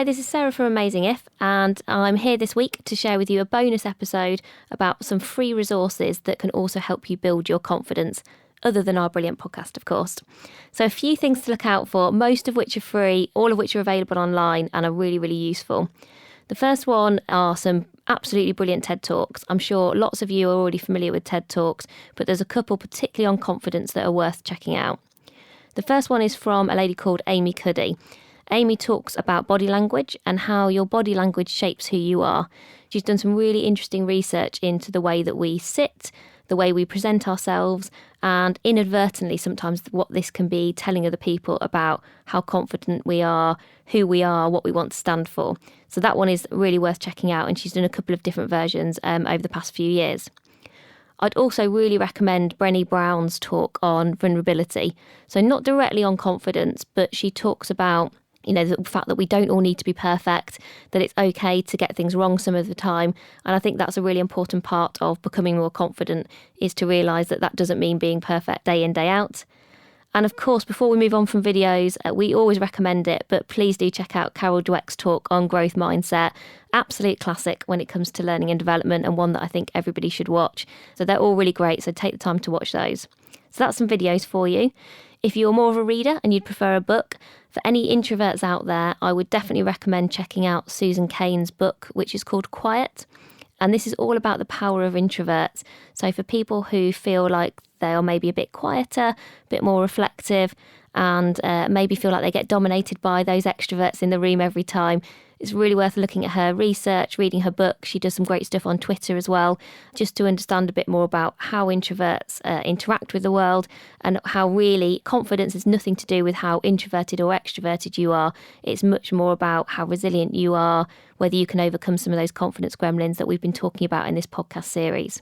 this is Sarah from Amazing If, and I'm here this week to share with you a bonus episode about some free resources that can also help you build your confidence, other than our brilliant podcast, of course. So a few things to look out for, most of which are free, all of which are available online and are really, really useful. The first one are some absolutely brilliant TED Talks. I'm sure lots of you are already familiar with TED Talks, but there's a couple particularly on confidence that are worth checking out. The first one is from a lady called Amy Cuddy. Amy talks about body language and how your body language shapes who you are. She's done some really interesting research into the way that we sit, the way we present ourselves, and inadvertently sometimes what this can be telling other people about how confident we are, who we are, what we want to stand for. So that one is really worth checking out, and she's done a couple of different versions over the past few years. I'd also really recommend Brené Brown's talk on vulnerability. So not directly on confidence, but she talks about the fact that we don't all need to be perfect, that it's okay to get things wrong some of the time. And I think that's a really important part of becoming more confident, is to realise that that doesn't mean being perfect day in, day out. And of course, before we move on from videos, we always recommend it, but please do check out Carol Dweck's talk on growth mindset. Absolute classic when it comes to learning and development, and one that I think everybody should watch. So they're all really great, so take the time to watch those. So that's some videos for you. If you're more of a reader and you'd prefer a book, for any introverts out there, I would definitely recommend checking out Susan Cain's book, which is called Quiet. And this is all about the power of introverts. So for people who feel like they are maybe a bit quieter, a bit more reflective, and maybe feel like they get dominated by those extroverts in the room every time, it's really worth looking at her research, reading her book. She does some great stuff on Twitter as well, just to understand a bit more about how introverts interact with the world, and how really confidence has nothing to do with how introverted or extroverted you are. It's much more about how resilient you are, whether you can overcome some of those confidence gremlins that we've been talking about in this podcast series.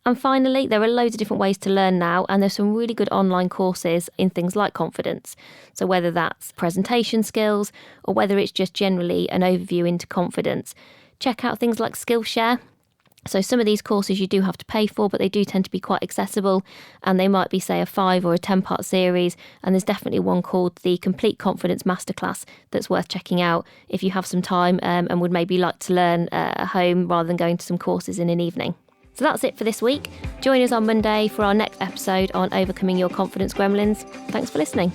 And finally, there are loads of different ways to learn now, and there's some really good online courses in things like confidence. So whether that's presentation skills or whether it's just generally an overview into confidence, check out things like Skillshare. So some of these courses you do have to pay for, but they do tend to be quite accessible, and they might be, say, a 5 or a 10-part series. And there's definitely one called the Complete Confidence Masterclass that's worth checking out if you have some time and would maybe like to learn at home rather than going to some courses in an evening. So that's it for this week. Join us on Monday for our next episode on overcoming your confidence gremlins. Thanks for listening.